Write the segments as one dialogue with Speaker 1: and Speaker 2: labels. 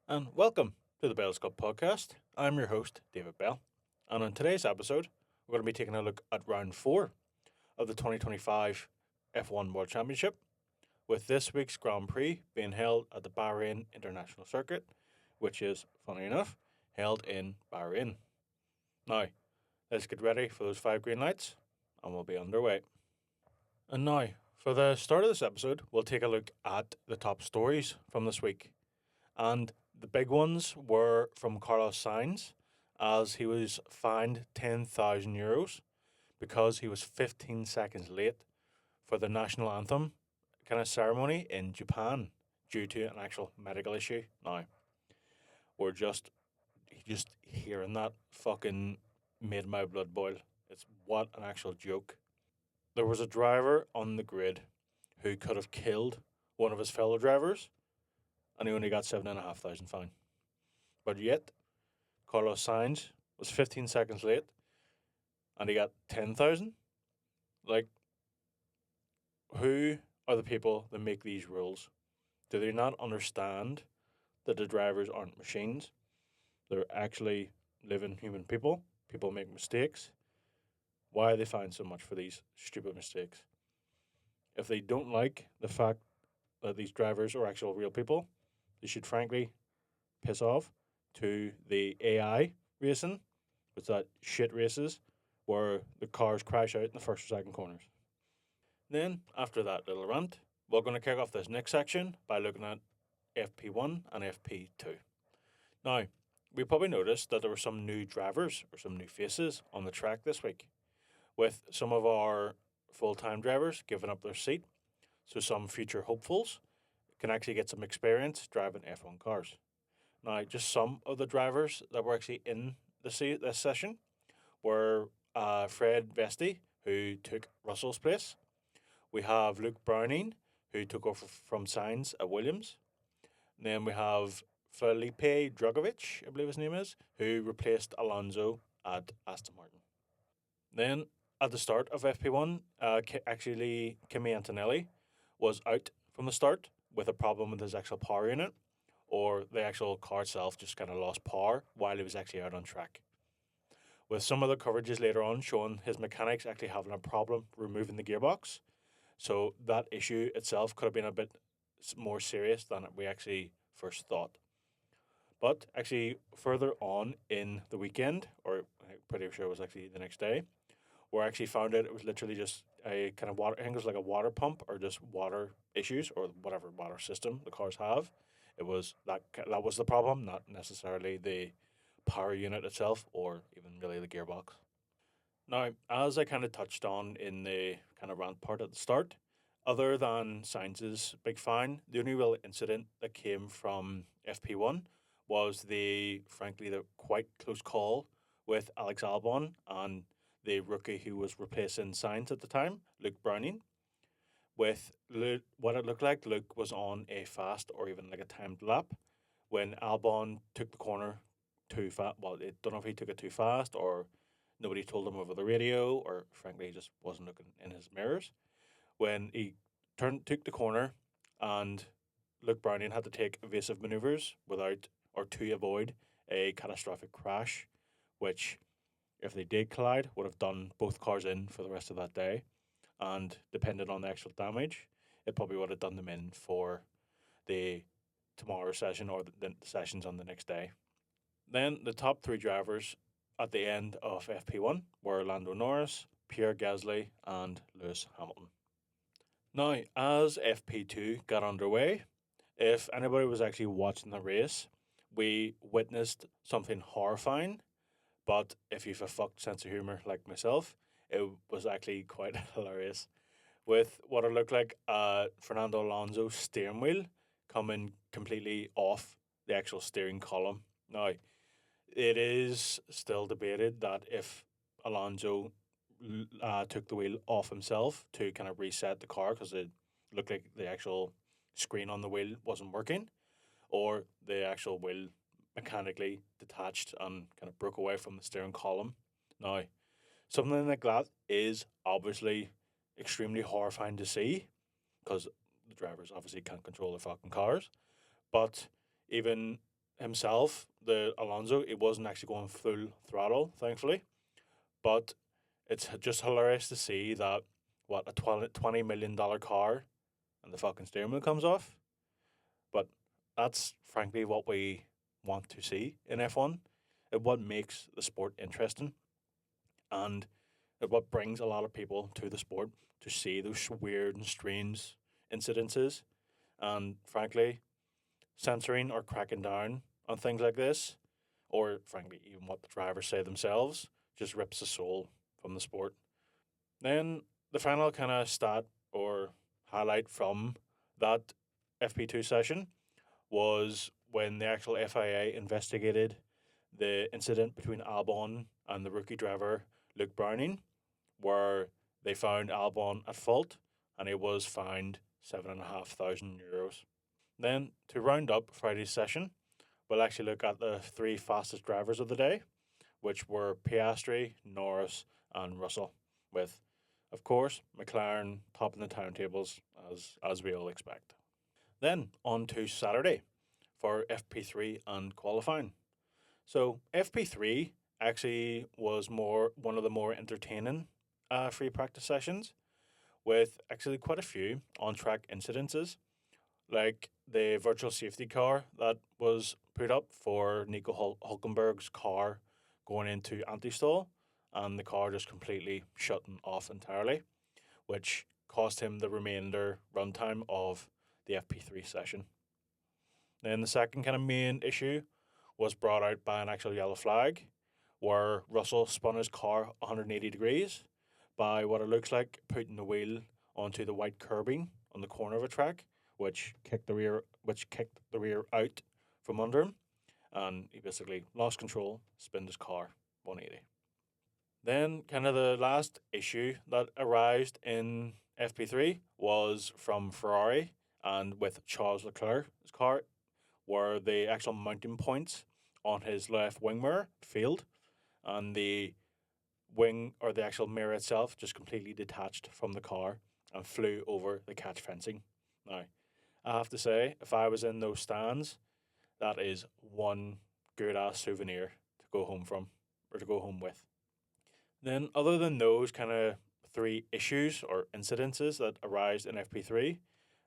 Speaker 1: And welcome to the Bell's Cup podcast. I'm your host, David Bell. And on today's episode, we're going to be taking a look at round four of the 2025 F1 World Championship, with this week's Grand Prix being held at the Bahrain International Circuit, which is, funny enough, held in Bahrain. Now, let's get ready for those five green lights, and we'll be underway. And now, for the start of this episode, we'll take a look at the top stories from this week. And the big ones were from Carlos Sainz, as he was fined €10,000 because he was 15 seconds late for the national anthem kind of ceremony in Japan due to an actual medical issue. Now, we're just hearing that fucking made my blood boil. It's what an actual joke. There was a driver on the grid who could have killed one of his fellow drivers, and he only got 7,500 fine. But yet, Carlos Sainz was 15 seconds late, and he got 10,000. Like, who are the people that make these rules? Do they not understand that the drivers aren't machines? They're actually living human people. People make mistakes. Why are they fined so much for these stupid mistakes? If they don't like the fact that these drivers are actual real people, they should frankly piss off to the AI racing, with that shit races where the cars crash out in the first or second corners. Then, after that little rant, we're going to kick off this next section by looking at FP1 and FP2. Now, we probably noticed that there were some new drivers or some new faces on the track this week, with some of our full-time drivers giving up their seat, so some future hopefuls can actually get some experience driving F1 cars. Now, just some of the drivers that were actually in this session were Fred Vesti, who took Russell's place. We have Luke Browning, who took over from Sainz at Williams. And then we have Felipe Drugovich, I believe his name is, who replaced Alonso at Aston Martin. Then, at the start of FP1, Kimi Antonelli was out from the start with a problem with his actual power unit, or the actual car itself just kind of lost power while he was actually out on track. With some of the coverages later on showing his mechanics actually having a problem removing the gearbox, so that issue itself could have been a bit more serious than we actually first thought. But actually, further on in the weekend, or I'm pretty sure it was actually the next day, where I actually found out it was literally just a kind of water, I think it was like a water pump or just water issues or whatever water system the cars have. It was that was the problem, not necessarily the power unit itself or even really the gearbox. Now, as I kind of touched on in the kind of rant part at the start, other than Sainz's big fine, the only real incident that came from FP1 was frankly, the quite close call with Alex Albon and the rookie who was replacing Sainz at the time, Luke Browning. With what it looked like, Luke was on a fast or even like a timed lap when Albon took the corner too fast. Well, I don't know if he took it too fast or nobody told him over the radio, or frankly, he just wasn't looking in his mirrors. When he took the corner, and Luke Browning had to take evasive maneuvers to avoid a catastrophic crash, which, if they did collide, would have done both cars in for the rest of that day. And depending on the actual damage, it probably would have done them in for the tomorrow session or the sessions on the next day. Then the top three drivers at the end of FP1 were Lando Norris, Pierre Gasly, and Lewis Hamilton. Now, as FP2 got underway, if anybody was actually watching the race, we witnessed something horrifying. But if you've a fucked sense of humour like myself, it was actually quite hilarious. With what it looked like Fernando Alonso's steering wheel coming completely off the actual steering column. Now, it is still debated that if Alonso took the wheel off himself to kind of reset the car because it looked like the actual screen on the wheel wasn't working, or the actual wheel mechanically detached and kind of broke away from the steering column. Now, something like that is obviously extremely horrifying to see because the drivers obviously can't control their fucking cars. But even himself, the Alonso, it wasn't actually going full throttle, thankfully. But it's just hilarious to see that what a $20 million car and the fucking steering wheel comes off. But that's frankly what we want to see in F1. It what makes the sport interesting, and it what brings a lot of people to the sport to see those weird and strange incidences. And frankly, censoring or cracking down on things like this, or frankly, even what the drivers say themselves, just rips the soul from the sport. Then the final kind of stat or highlight from that FP2 session was when the actual FIA investigated the incident between Albon and the rookie driver Luke Browning, where they found Albon at fault and he was fined €7,500. Then, to round up Friday's session, we'll actually look at the three fastest drivers of the day, which were Piastri, Norris, and Russell, with, of course, McLaren topping the timetables as we all expect. Then on to Saturday for FP3 and qualifying. So FP3 actually was more one of the more entertaining free practice sessions, with actually quite a few on track incidences, like the virtual safety car that was put up for Nico Hulkenberg's car going into anti stall, and the car just completely shutting off entirely, which cost him the remainder runtime of the FP3 session. Then the second kind of main issue was brought out by an actual yellow flag, where Russell spun his car 180 degrees by what it looks like putting the wheel onto the white curbing on the corner of a track, which kicked the rear out from under him, and he basically lost control, spun his car 180. Then, kind of the last issue that arose in FP3 was from Ferrari and with Charles Leclerc's car, where the actual mounting points on his left wing mirror failed, and the wing or the actual mirror itself just completely detached from the car and flew over the catch fencing. Now, I have to say, if I was in those stands, that is one good ass souvenir to go home from or to go home with. Then, other than those kind of three issues or incidences that arise in FP3,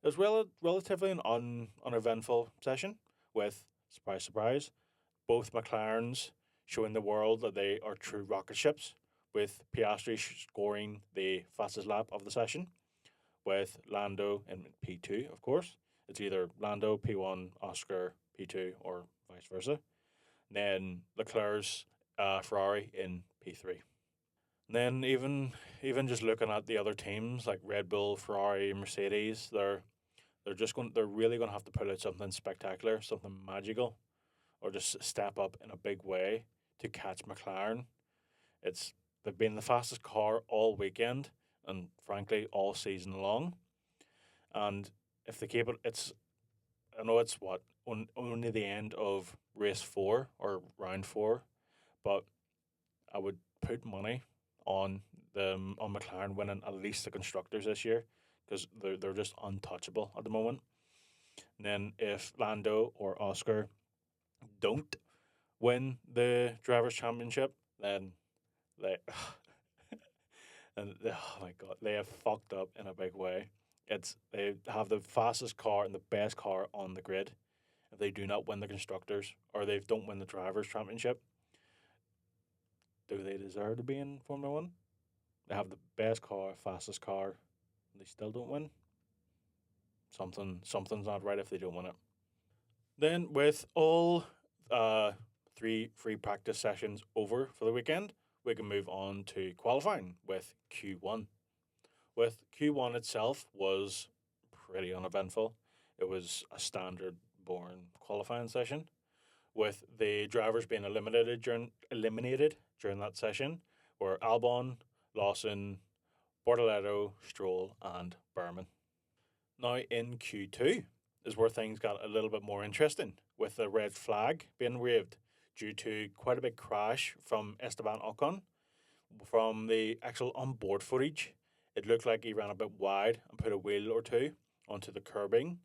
Speaker 1: it was relatively an uneventful session with, surprise, surprise, both McLarens showing the world that they are true rocket ships, with Piastri scoring the fastest lap of the session, with Lando in P2, of course. It's either Lando P1, Oscar P2, or vice versa. Then Leclerc's Ferrari in P3. Then even just looking at the other teams like Red Bull, Ferrari, Mercedes, they're really going to have to put out something spectacular, something magical, or just step up in a big way to catch McLaren. They've been the fastest car all weekend and frankly all season long. And if they keep it, I know it's only the end of race 4 or round 4, but I would put money on on McLaren winning at least the constructors this year, because they're just untouchable at the moment. And then if Lando or Oscar don't win the drivers' championship, then they oh my god, they have fucked up in a big way. They have the fastest car and the best car on the grid. If they do not win the constructors or they don't win the drivers' championship, do they deserve to be in Formula One? They have the best car, fastest car, and they still don't win. Something's not right if they don't win it. Then, with all three free practice sessions over for the weekend, we can move on to qualifying with Q1. With Q1 itself was pretty uneventful. It was a standard, boring qualifying session, with the drivers being eliminated during that session, were Albon, Lawson, Bortoleto, Stroll, and Berman. Now in Q2 is where things got a little bit more interesting, with the red flag being waved due to quite a big crash from Esteban Ocon. From the actual onboard footage, it looked like he ran a bit wide and put a wheel or two onto the curbing,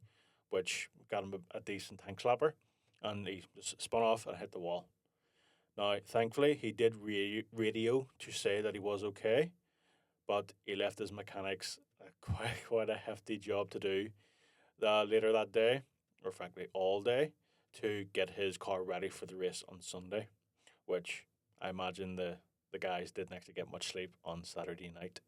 Speaker 1: which got him a decent tank slapper. and he just spun off and hit the wall. Now, thankfully, he did radio to say that he was okay, but he left his mechanics quite a hefty job to do later that day, or frankly, all day, to get his car ready for the race on Sunday, which I imagine the guys didn't actually get much sleep on Saturday night.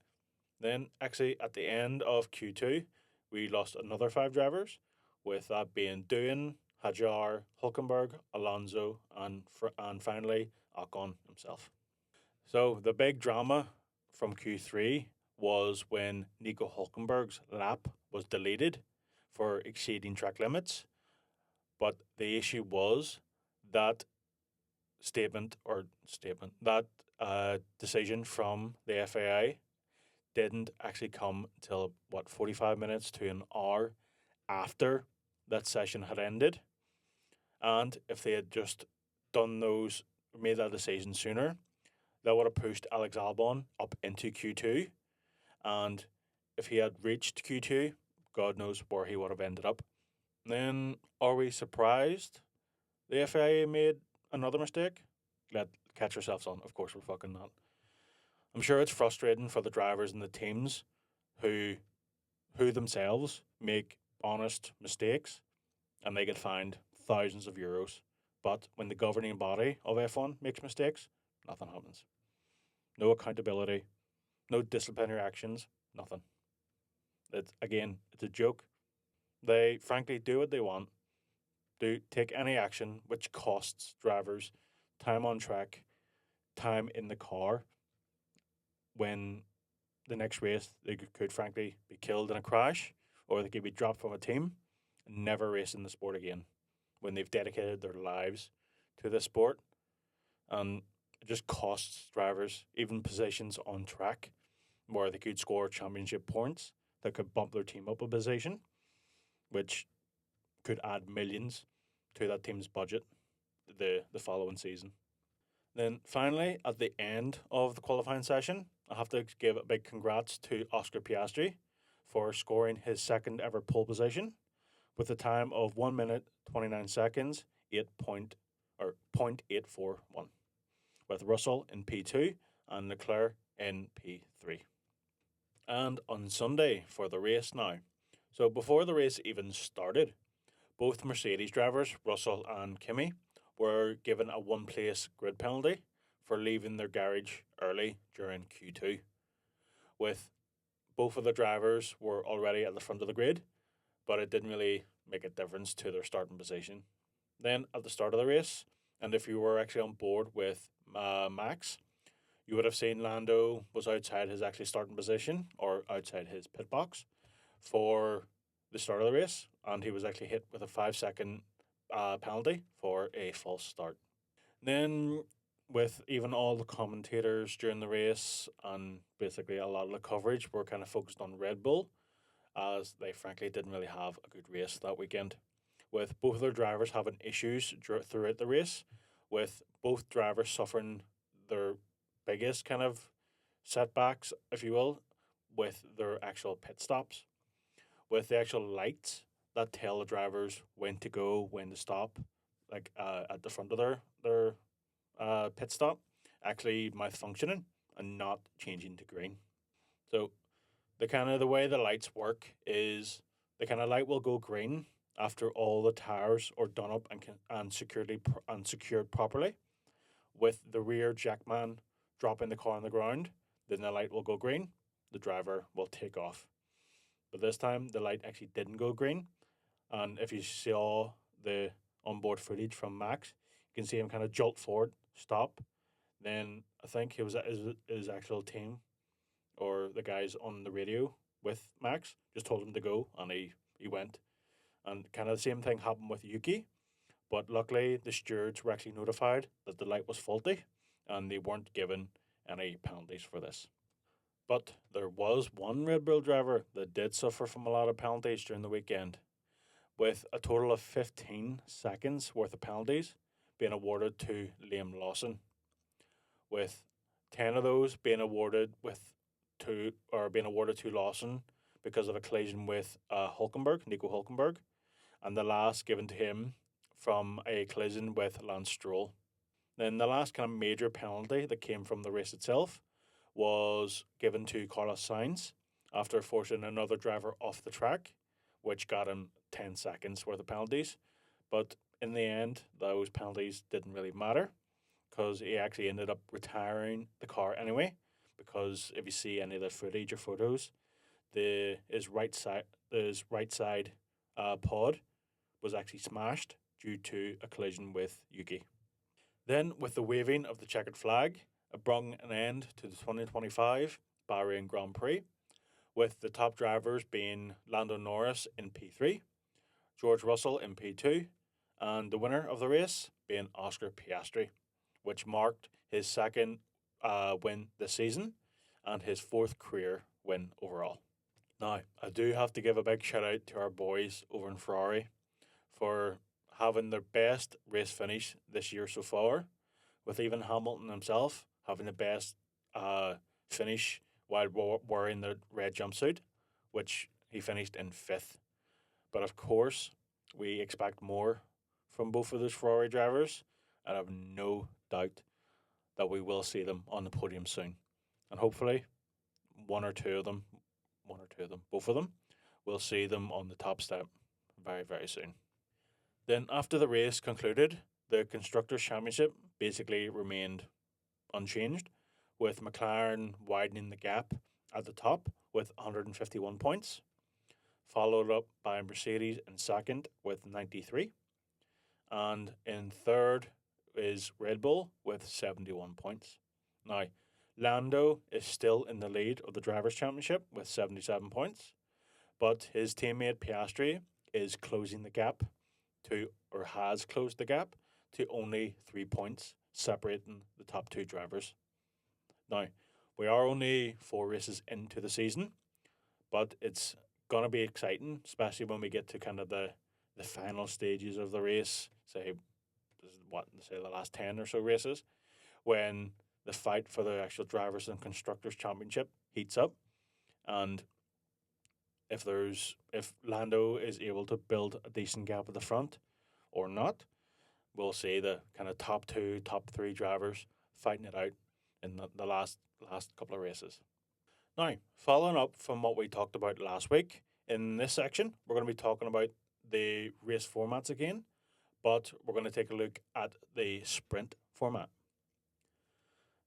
Speaker 1: Then, actually, at the end of Q2, we lost another five drivers, with that being Doohan, Hajar, Hulkenberg, Alonso, and finally Ocon himself. So the big drama from Q3 was when Nico Hulkenberg's lap was deleted for exceeding track limits. But the issue was that that decision from the FAI didn't actually come until 45 minutes to an hour after that session had ended. And if they had just made that decision sooner, that would have pushed Alex Albon up into Q2. And if he had reached Q2, God knows where he would have ended up. Then, are we surprised the FIA made another mistake? Let catch yourselves on. Of course, we're fucking not. I'm sure it's frustrating for the drivers and the teams who themselves make honest mistakes and they get fined thousands of euros. But when the governing body of F1 makes mistakes, nothing happens. No accountability, no disciplinary actions, nothing. It's a joke. They frankly do what they want, do take any action which costs drivers time on track, time in the car, when the next race they could frankly be killed in a crash or they could be dropped from a team and never race in the sport again when they've dedicated their lives to this sport. And it just costs drivers even positions on track where they could score championship points that could bump their team up a position, which could add millions to that team's budget the following season. Then finally, at the end of the qualifying session, I have to give a big congrats to Oscar Piastri for scoring his second ever pole position with a time of 1 minute 29 seconds, 0.841, with Russell in P2 and Leclerc in P3. And on Sunday for the race now. So before the race even started, both Mercedes drivers, Russell and Kimi, were given a one-place grid penalty for leaving their garage early during Q2, with both of the drivers were already at the front of the grid, but it didn't really make a difference to their starting position. Then at the start of the race, and if you were actually on board with Max, you would have seen Lando was outside his actually starting position or outside his pit box for the start of the race, and he was actually hit with a 5 second penalty for a false start. Then, with even all the commentators during the race and basically a lot of the coverage were kind of focused on Red Bull, as they frankly didn't really have a good race that weekend, with both of their drivers having issues throughout the race, with both drivers suffering their biggest kind of setbacks, if you will, with their actual pit stops, with the actual lights that tell the drivers when to go, when to stop, like at the front of their pit stop, actually malfunctioning and not changing to green. So the way the lights work is the kind of light will go green after all the tires are done up and secured properly, with the rear jackman dropping the car on the ground. Then the light will go green. The driver will take off. But this time the light actually didn't go green, and if you saw the onboard footage from Max, you can see him kind of jolt forward, stop. Then I think it was his actual team or the guys on the radio with Max just told him to go, and he went. And kind of the same thing happened with Yuki, but luckily the stewards were actually notified that the light was faulty, and they weren't given any penalties for this. But there was one Red Bull driver that did suffer from a lot of penalties during the weekend, with a total of 15 seconds worth of penalties being awarded to Liam Lawson, with 10 of those being awarded to Lawson because of a collision with Nico Hulkenberg, and the last given to him from a collision with Lance Stroll. Then the last kind of major penalty that came from the race itself was given to Carlos Sainz after forcing another driver off the track, which got him 10 seconds worth of penalties. But in the end, those penalties didn't really matter because he actually ended up retiring the car anyway. Because if you see any of the footage or photos, his right side pod was actually smashed due to a collision with Yuki. Then, with the waving of the checkered flag, it brought an end to the 2025 Bahrain Grand Prix, with the top drivers being Lando Norris in P3, George Russell in P2, and the winner of the race being Oscar Piastri, which marked his second win this season and his fourth career win overall. Now, I do have to give a big shout out to our boys over in Ferrari for having their best race finish this year so far, with even Hamilton himself having the best finish while wearing the red jumpsuit, which he finished in fifth. But of course, we expect more from both of those Ferrari drivers, and I have no doubt that we will see them on the podium soon. And hopefully, both of them, we'll see them on the top step very, very soon. Then, after the race concluded, the Constructors' Championship basically remained unchanged, with McLaren widening the gap at the top with 151 points, followed up by Mercedes in second with 93, and in third is Red Bull with 71 points. Now, Lando is still in the lead of the Drivers' Championship with 77 points, but his teammate Piastri is closing the gap or has closed the gap to only 3 points, separating the top two drivers. Now, we are only 4 races into the season, but it's going to be exciting, especially when we get to kind of the final stages of the race, say the last 10 or so races, when the fight for the actual Drivers' and Constructors' Championship heats up. And if Lando is able to build a decent gap at the front or not, we'll see the kind of top 2, top 3 drivers fighting it out in the last couple of races. Now, following up from what we talked about last week, in this section, we're going to be talking about the race formats again, but we're going to take a look at the sprint format.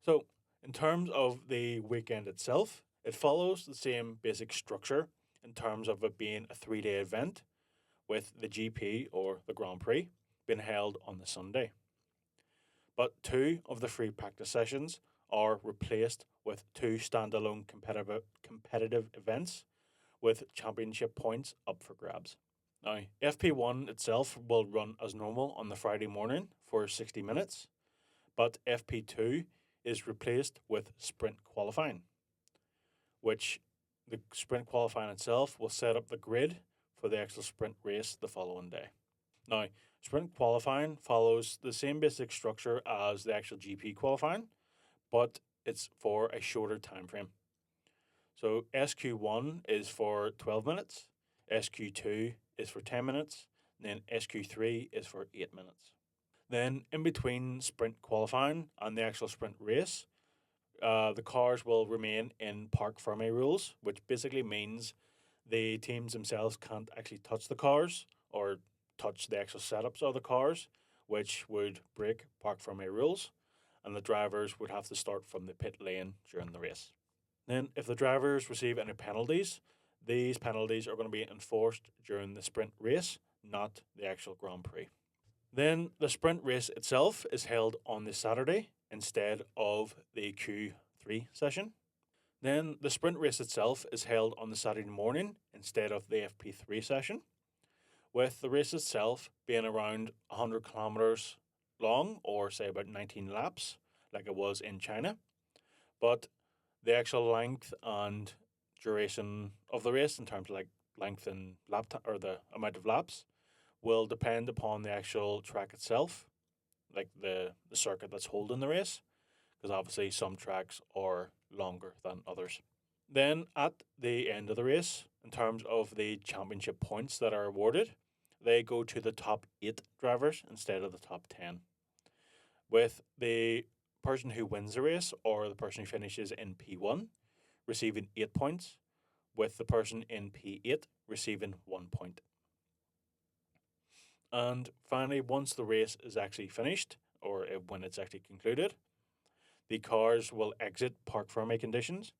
Speaker 1: So, in terms of the weekend itself, it follows the same basic structure in terms of it being a 3-day event, with the GP or the Grand Prix being held on the Sunday. But 2 of the free practice sessions are replaced with 2 standalone competitive events with championship points up for grabs. Now, FP1 itself will run as normal on the Friday morning for 60 minutes, but FP2 is replaced with sprint qualifying, which the sprint qualifying itself will set up the grid for the actual sprint race the following day. Now, sprint qualifying follows the same basic structure as the actual GP qualifying, but it's for a shorter time frame. So SQ1 is for 12 minutes, SQ2 is for 10 minutes, and then SQ3 is for 8 minutes. Then in between sprint qualifying and the actual sprint race, the cars will remain in parc fermé rules, which basically means the teams themselves can't actually touch the cars or touch the actual setups of the cars, which would break parc fermé rules, and the drivers would have to start from the pit lane during the race. Then, if the drivers receive any penalties, these penalties are going to be enforced during the sprint race, not the actual Grand Prix. Then, the sprint race itself is held on the Saturday instead of the Q3 session. Then, the sprint race itself is held on the Saturday morning instead of the FP3 session, with the race itself being around 100 kilometers long, or say about 19 laps, like it was in China. But the actual length and duration of the race, in terms of like length and lap or the amount of laps, will depend upon the actual track itself, like the circuit that's holding the race, because obviously some tracks are longer than others. Then at the end of the race, in terms of the championship points that are awarded, they go to the top 8 drivers instead of the top 10. With the person who wins the race or the person who finishes in P1 receiving 8 points, with the person in P8 receiving 1 point. And finally, once the race is actually finished, or when it's actually concluded, the cars will exit parc fermé conditions,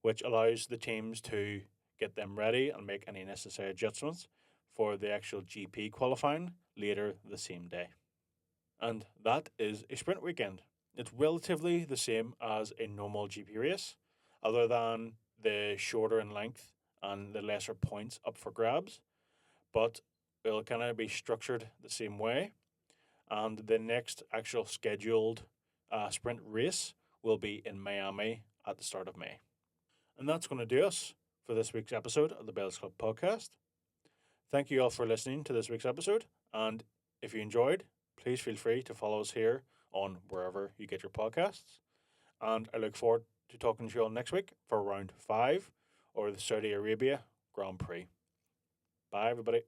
Speaker 1: which allows the teams to get them ready and make any necessary adjustments for the actual GP qualifying later the same day. And that is a sprint weekend. It's relatively the same as a normal GP race, other than the shorter in length and the lesser points up for grabs, but it'll kind of be structured the same way. And the next actual scheduled sprint race will be in Miami at the start of May. And that's going to do us for this week's episode of the Bells Club podcast. Thank you all for listening to this week's episode. And if you enjoyed, please feel free to follow us here on wherever you get your podcasts. And I look forward to talking to you all next week for round 5 or the Saudi Arabia Grand Prix. Bye, everybody.